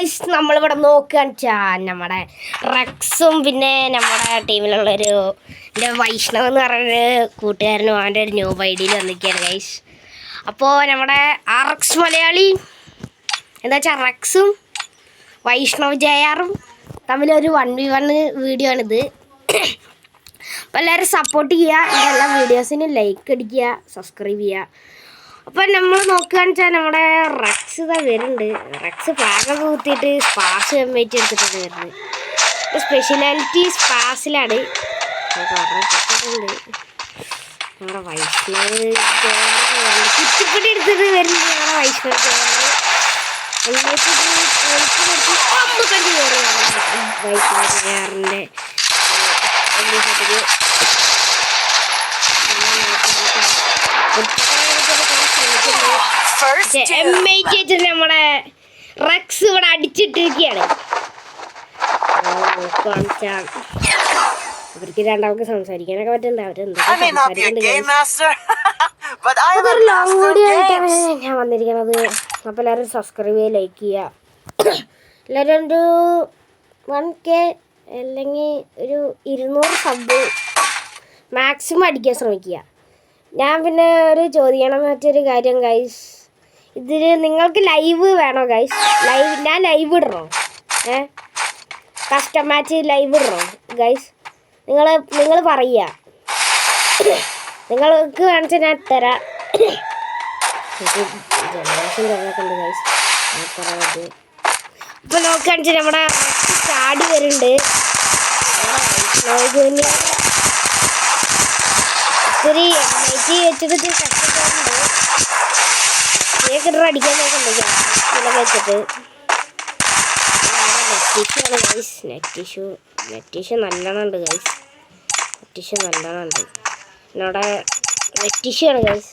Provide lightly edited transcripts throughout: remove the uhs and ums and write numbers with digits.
Guys നമ്മളിവിടെ നോക്കുകയാണെന്ന് വെച്ചാൽ നമ്മുടെ റെക്സും പിന്നെ നമ്മുടെ ടീമിലുള്ളൊരു എൻ്റെ വൈഷ്ണവ് എന്ന് പറഞ്ഞൊരു കൂട്ടുകാരനും അവൻ്റെ ഒരു ന്യൂ ഐഡിയിൽ വന്നിരിക്കുകയാണ് ഗൈസ്. അപ്പോൾ നമ്മുടെ റെക്സ് മലയാളി എന്താ വെച്ചാൽ റെക്സും വൈഷ്ണവ് ജയാറും തമ്മിലൊരു 1v1 വീഡിയോ ആണിത്. അപ്പോൾ എല്ലാവരും സപ്പോർട്ട് ചെയ്യുക, എല്ലാ വീഡിയോസിനും ലൈക്ക് അടിക്കുക, സബ്സ്ക്രൈബ് ചെയ്യുക. അപ്പം നമ്മൾ നോക്കുകയാണെന്ന് വെച്ചാൽ നമ്മുടെ റെക്സ് ഇതാ വരുന്നുണ്ട്. റെക്സ് ഫ്ലാഗൊക്കെ കുത്തിയിട്ട് സ്പാസ് കമ്മിറ്റി എടുത്തിട്ടാണ് വരുന്നത്. സ്പെഷ്യാലിറ്റി സ്പാസിലാണ് നമ്മുടെ വൈഷ്ണവ് കുറ്റിപ്പടി എടുത്തിട്ട് വരുന്നത്. നമ്മുടെ വൈഷ്ണവ് വൈഷ്ണവ് ജയാറിൻ്റെ നമ്മുടെ റെക്സ് ഇവിടെ അടിച്ചിട്ടിരിക്കുകയാണ്. അവർക്ക് രണ്ടാൾക്ക് സംസാരിക്കാനൊക്കെ പറ്റുന്നുണ്ട്. ലോങ് വീഡിയോ ആയിട്ടാണ് ഞാൻ വന്നിരിക്കുന്നത്. അപ്പോൾ എല്ലാവരും സബ്സ്ക്രൈബ് ചെയ്യുക, ലൈക്ക് ചെയ്യുക. എല്ലാവരും ഒരു 1K അല്ലെങ്കിൽ ഒരു 200 സബ് മാക്സിമം അടിക്കാൻ ശ്രമിക്കുക. ഞാൻ പിന്നെ ഒരു ചോദിക്കണമെന്ന് വെച്ചൊരു കാര്യം ഗൈസ്, ഇതിൽ നിങ്ങൾക്ക് ലൈവ് വേണോ ഗൈസ്? ഞാൻ ലൈവ് ഇടണോ? കസ്റ്റം മാച്ച് ലൈവ് ഇടണോ ഗൈസ്? നിങ്ങൾ പറയുക, നിങ്ങൾക്ക് കാണിച്ചാൽ ഞാൻ തരാം. ജനറേഷൻ ഉണ്ട് ഗൈസ്. ഇപ്പോൾ നോക്കുകയാണെന്ന് നമ്മുടെ ചാടി വരുന്നുണ്ട്. ഇത്തിരി വെച്ചിട്ട് കഷ്ടപ്പാടുണ്ട്. കേക്കിട്ട് അടിക്കാൻ നോക്കുന്നുണ്ട് വെച്ചിട്ട്. നെറ്റിഷ് നല്ലോണം ഉണ്ട് ഗൈസ്. നെറ്റിഷ് നല്ലോണം ഉണ്ട്. എന്നോടെ നെറ്റിഷ് ആണ് ഗൈസ്.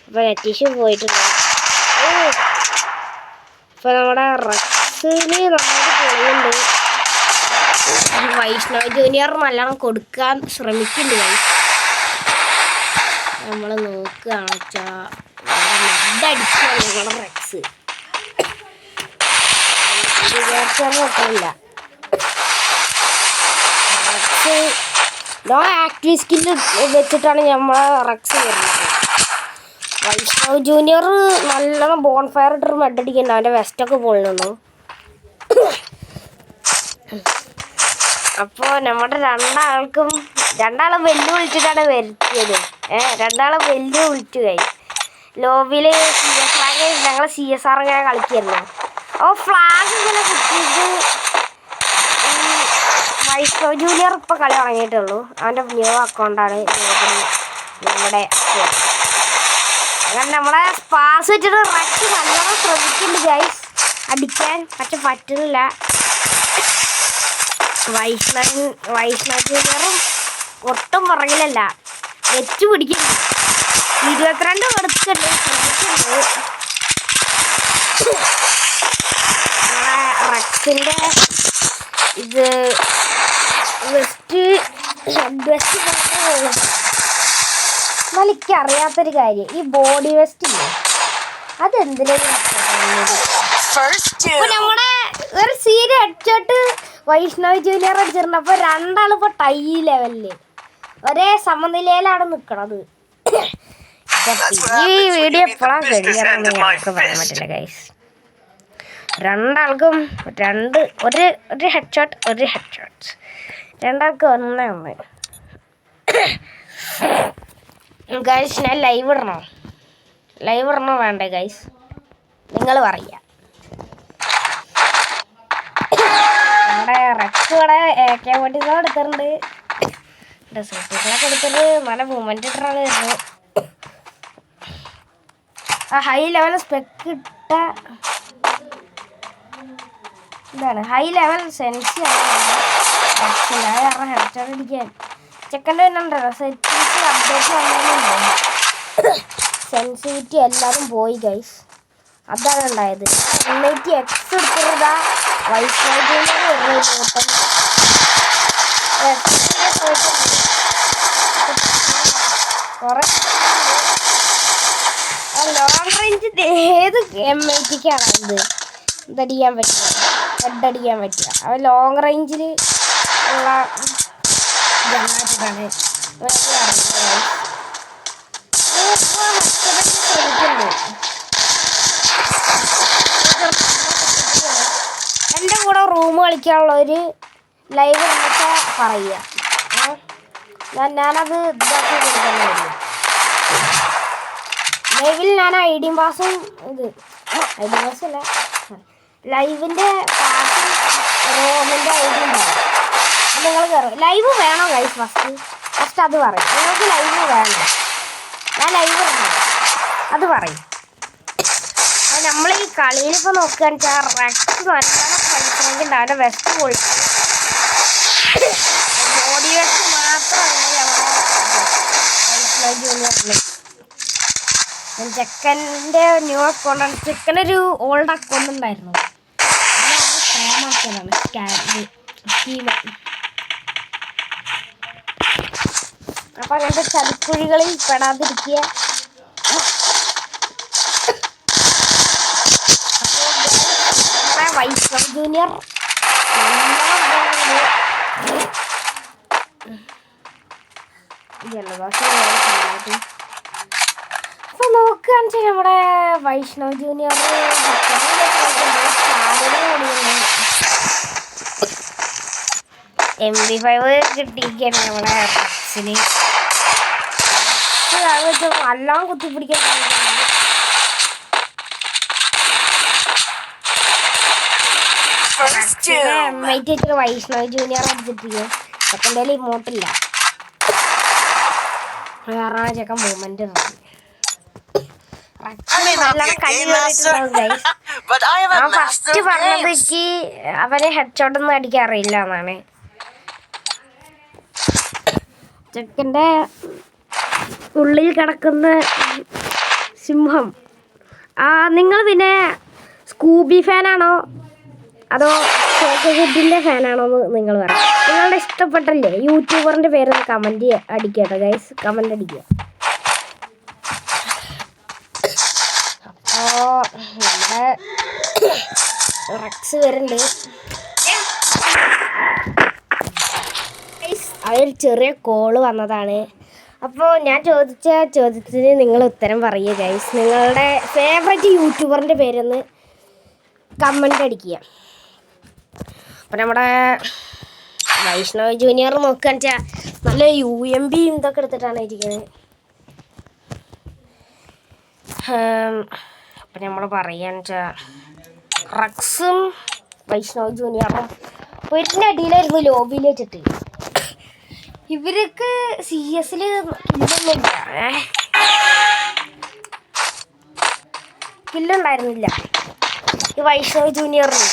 അപ്പോൾ നെറ്റിഷ് പോയിട്ടുണ്ട്. അപ്പോൾ നമ്മുടെ റെക്സിന് നന്നായിട്ട് പൊളിയുണ്ട്. വൈഷ്ണവ് ജൂനിയർ നല്ലോണം കൊടുക്കാൻ ശ്രമിക്കുന്നുണ്ട് ഗൈസ്. നമ്മൾ നോക്കുകയാണെന്ന് വെച്ചാൽ അടിച്ചാണ് ഞങ്ങളുടെ റെക്സ്. വിചാരിച്ചാൽ റെക്സ് നോ ആക്റ്റീവ് സ്കില്ല് വെച്ചിട്ടാണ് നമ്മളെ റെക്സ് വരുന്നത്. വൈഷ്ണവ് ജൂനിയർ നല്ലോണം ബോൺ ഫയർ ഇട്ടൊരു മെഡടിക്കുന്നുണ്ട്. അവൻ്റെ വെസ്റ്റൊക്കെ പൊളിഞ്ഞു. അപ്പോൾ നമ്മുടെ രണ്ടാളും വെല്ലുവിളിച്ചിട്ടാണ് വരുത്തിയത്. രണ്ടാളും വെല്ലുവിളിച്ചു കഴിഞ്ഞു. ലോബിയിൽ CSR ഞങ്ങൾ CSR ഇങ്ങനെ കളിക്കായിരുന്നു. അപ്പോൾ ഫ്ലാഗ് ഇങ്ങനെ കുത്തിയിട്ട് വൈഷ്ണവ് ജൂനിയർ ഇപ്പോൾ കളി തുടങ്ങിയിട്ടുള്ളൂ. അവൻ്റെ ന്യൂ അക്കൗണ്ടാണ് നമ്മുടെ. അങ്ങനെ നമ്മളെ സ്പാസ് വെച്ചിട്ട് റെക്സ് നല്ലോണം ശ്രമിക്കുന്നുണ്ട് ഗൈസ് അടിക്കാൻ. പക്ഷെ പറ്റുന്നില്ല. വൈഷ്ണവ് ജൂനിയറും ഒട്ടും പുറകിലല്ല, വെച്ച് പിടിക്കുന്നു. 22 കൊടുത്തിട്ടുണ്ട്, ശ്രമിക്കുന്നുണ്ട്. നമ്മളെ റെക്സിൻ്റെ ഇത് വെസ്റ്റ് എന്നാലും എനിക്കറിയാത്തൊരു കാര്യം, ഈ ബോഡി വെസ്റ്റ് ഇല്ലേ അതെന്തിനാണ് നമ്മുടെ ഒരു സീൻ അടിച്ചോട്ട് വൈഷ്ണവ് ജൂനിയർ അടിച്ചിട്ടുണ്ട്. അപ്പോൾ രണ്ടാളിപ്പോൾ ടൈ ലെവലില് ഒരേ സമനിലയിലാണ് നിൽക്കണത്. ഈ വീഡിയോ എപ്പോഴാണ് കഴിയാറെന്ന് ഞങ്ങൾക്ക് പറയാൻ പറ്റില്ല ഗൈസ്. രണ്ടാൾക്കും ഒരു ഹെഡ് ഷോട്ട് രണ്ടാൾക്കും ഒന്ന് ഗൈസ്. ഞാൻ ലൈവ് ഇടണോ വേണ്ടേ ഗൈസ്? നിങ്ങൾ പറയുക. നമ്മുടെ റെക്സ് ഇവിടെ AK-47 എടുത്തിട്ടുണ്ട്. ഡെസേർട്ടൊക്കെ എടുത്തിട്ട് നല്ല മൂവ്മെൻറ്റ് ഇട്ടാണ് വരുന്നത്. ആ ഹൈ ലെവൽ സ്പെക്ക് ഇട്ട ഇതാണ് ഹൈ ലെവൽ സെൻസി കാരണം ഹെഡ്ഷോട്ട് അടിക്കാൻ ചെക്കൻ്റെ തന്നെ ഉണ്ടല്ലോ. സെറ്റിങ്സ് അപ്ഡേറ്റ് വന്നതുകൊണ്ടാണ് സെൻസിറ്റിവിറ്റി എല്ലാവരും പോയി ഗൈസ്. അതാണ് ഉണ്ടായത്. 180X എടുത്തിരുതാ വൈഷ്ണവ് ജൂനിയർ കുറെ ലോങ് റേഞ്ച് ഏത് M80ക്കാണ് ഇത്? ഇതടിക്കാൻ പറ്റുക, ഹെഡടിക്കാൻ പറ്റുക. അവൻ ലോങ് റേഞ്ചിൽ ഉള്ള ഗണ്ണായിട്ടാണ് എൻ്റെ കൂടെ റൂം കളിക്കാനുള്ള ഒരു ലൈവ് എന്നൊക്കെ പറയുക. ഞാനത് ഇതാക്കി കൊടുക്കുന്നില്ല. ലൈവിൽ ഞാൻ ID പാസും ID പാസല്ല, ലൈവിൻ്റെ പാസും റൂമിൻ്റെ ID ഉണ്ടാവും. നിങ്ങൾ കയറും. ലൈവ് വേണോ ഗൈസ്? ഫസ്റ്റ് അത് പറയും. നിങ്ങൾക്ക് ലൈവ് വേണം, ഞാൻ ലൈവ് വേണം അത് പറയും. അപ്പോൾ നമ്മൾ ഈ കളിയിലിപ്പോൾ നോക്കുകയാണെന്ന് വെച്ചാൽ റെക്സ് നല്ലോണം കളിക്കണമെങ്കിൽ അവൻ്റെ വെസ്റ്റ് പൊളിച്ച് ബോഡി വെസ്റ്റ് മാത്രമല്ല നമ്മുടെ ജൂനിയറിൽ. ചെക്കൻ്റെ ന്യൂ അക്കൗണ്ടാണ്. ചെക്കനൊരു ഓൾഡ് അക്കൗണ്ട് ഉണ്ടായിരുന്നു, സ്കാമാക്കിയതാണ് സ്കീം. അപ്പം അങ്ങനത്തെ ചതിക്കുഴികളിൽ പെടാതിരിക്കുക. അപ്പോൾ വൈഷ്ണവ് ജൂനിയർ ജലദോഷം. അപ്പോൾ നോക്കുകയാണെന്ന് വെച്ചാൽ നമ്മുടെ വൈഷ്ണവ് ജൂനിയർ MP5 കിട്ടിയിരിക്കുകയാണ് നമ്മുടെ റക്സിന്. എല്ലാം കുത്തിപ്പിടിക്കാൻ എംഐറ്റ് വൈഷ്ണവ് ജൂനിയർ അടിച്ചിട്ടിരിക്കും. ചെക്കൻ്റെ ഇമോട്ടില്ല, കാരണം ചെക്കൻ മൂവ്മെന്റ് ഫസ്റ്റ് പറഞ്ഞത് അവന് ഹെഡ്ഷോട്ട് ഒന്നും അടിക്കാൻ അറിയില്ല എന്നാണ്. ചെക്കൻ്റെ ഉള്ളിൽ കിടക്കുന്ന സിംഹം. നിങ്ങൾ പിന്നെ സ്കൂബി ഫാനാണോ അതോ ഷോക്കിൻ്റെ ഫാനാണോ എന്ന് നിങ്ങൾ പറയാം. നിങ്ങളുടെ ഇഷ്ടപ്പെട്ടല്ലേ യൂട്യൂബറിൻ്റെ പേരൊന്ന് കമൻറ്റ് അടിക്കുക കേട്ടോ ഗൈസ്, കമൻ്റ് അടിക്കുക. അപ്പോൾ നമ്മുടെ റക്സ് വരുന്നുണ്ട്. അതൊരു ചെറിയ കോള് വന്നതാണ്. അപ്പോൾ ഞാൻ ചോദിച്ച ചോദ്യത്തിന് നിങ്ങൾ ഉത്തരം പറയുക ഗൈസ്. നിങ്ങളുടെ ഫേവറേറ്റ് യൂട്യൂബറിൻ്റെ പേരൊന്ന് കമൻ്റ് അടിക്കുക. അപ്പോൾ നമ്മുടെ വൈഷ്ണവ് ജൂനിയർ നോക്കുകയാണെന്ന് വെച്ചാൽ നല്ല UMP ഇതൊക്കെ എടുത്തിട്ടാണ് ഇരിക്കുന്നത്. അപ്പം നമ്മൾ പറയുകയെന്ന് വെച്ചാൽ റക്സും വൈഷ്ണവ് ജൂനിയറും വീട്ടിൻ്റെ അടിയിലായിരുന്നു ലോബിയിൽ വെച്ചിട്ട്. ഇവർക്ക് CS കില്ലുണ്ടായിരുന്നില്ല ഈ വൈഷ്ണവ് ജൂനിയറിന്.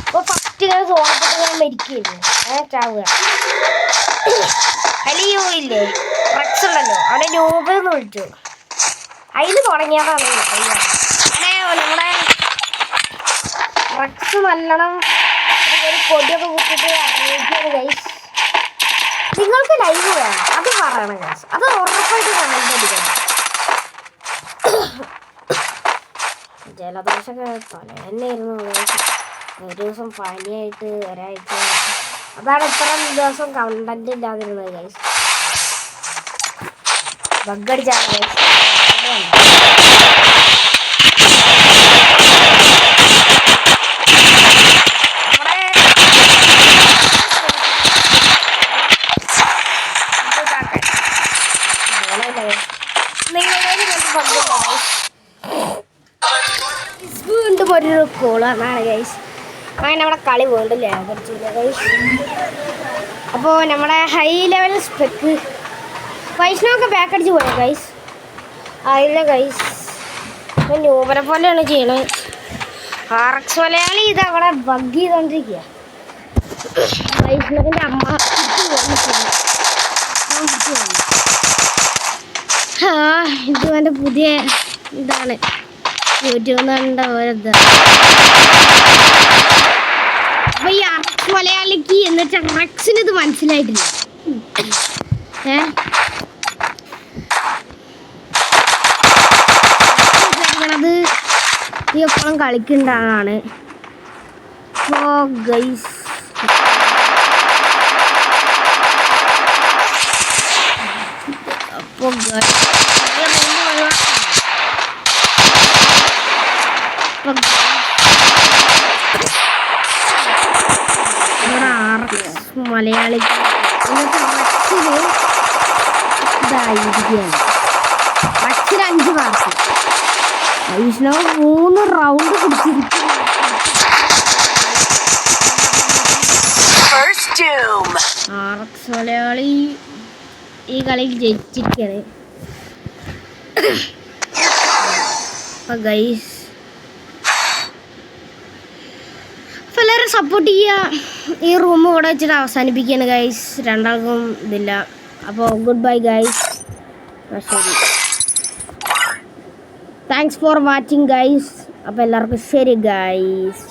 അപ്പോൾ ഫസ്റ്റ് ഇങ്ങനെ സോണപ്പെട്ട് ഇങ്ങനെ മരിക്കുകയായിരുന്നു, ചാവുക. അതിൽ ഇല്ലേ റക്സ് ഉണ്ടല്ലോ, അവനെ നോബ് എന്ന് വിളിച്ചു. അതിൽ തുടങ്ങിയതാണ് അങ്ങനെ നമ്മുടെ റക്സ് നല്ലോണം ഒരു കൊടിയൊക്കെ കുത്തിട്ട് അറിയിക്കുകയാണ് ഗൈസ്. നിങ്ങൾക്ക് ലൈവ് വേണം അത് പറയണം ഗൈസ്, അത് ഉറപ്പായിട്ട് കമന്റ് അടിക്കണം. ജലദോഷമൊക്കെ തലേന്നായിരുന്നു ഒരു ദിവസം പനിയായിട്ട് ഒരാഴ്ച. അതാണ് ഇത്ര ദിവസം കണ്ടന്റ് ഇല്ലാതിരുന്നത് ഗൈസ്. ബഗ്ഗടിച്ചാണ് ഗൈസ്. വീണ്ടും ഒരു കോളാണ് ഗൈസ്. അങ്ങനെ നമ്മുടെ കളി വീണ്ടും ലേഖരിച്ചില്ല ഗൈസ്. അപ്പോൾ നമ്മുടെ ഹൈ ലെവൽ സ്പെക്ക് വൈഷ്ണവൊക്കെ ബാക്ക് അടിച്ച് പോയ ഗൈസ്. അതില്ല ഗൈസ്, ന്യൂബനെ പോലെയാണ് ചെയ്യണത്. RX മലയാളി ഇത് അവിടെ ബഗ് ചെയ്തോണ്ടിരിക്കുക. വൈഷ്ണവിൻ്റെ അമ്മ ഇത് എൻ്റെ പുതിയ ഇതാണ് യൂട്യൂബ് കണ്ട ഓരോ. അപ്പൊ ഈ RX മലയാളിക്ക് എന്ന് വെച്ചാൽ റക്സിന് ഇത് മനസ്സിലായിട്ടില്ല. അത് ഈ എപ്പോഴും കളിക്കുന്നതാണ്. ഗൈസ് അപ്പോൾ മലയാളി ഇതായിരിക്കുകയാണ്. അച്ഛന് 5 മാർക്ക്. വൈഷ്ണവ് 3 റൗണ്ട് പിടിച്ചിരിക്കുന്നു. ആർഎക്സ് മലയാളി ഈ കളിയിൽ ജയിച്ചിരിക്കുകയാണ്. അപ്പം ഗൈസ് അപ്പോൾ എല്ലാവരും സപ്പോർട്ട് ചെയ്യുക. ഈ റൂം ഇവിടെ വെച്ചിട്ട് അവസാനിപ്പിക്കുകയാണ് ഗൈസ്. രണ്ടാൾക്കും ഇതില്ല. അപ്പോൾ ഗുഡ് ബൈ ഗൈസ്. ശരി, താങ്ക്സ് ഫോർ വാച്ചിങ് ഗൈസ്. അപ്പോൾ എല്ലാവർക്കും ശരി ഗൈസ്.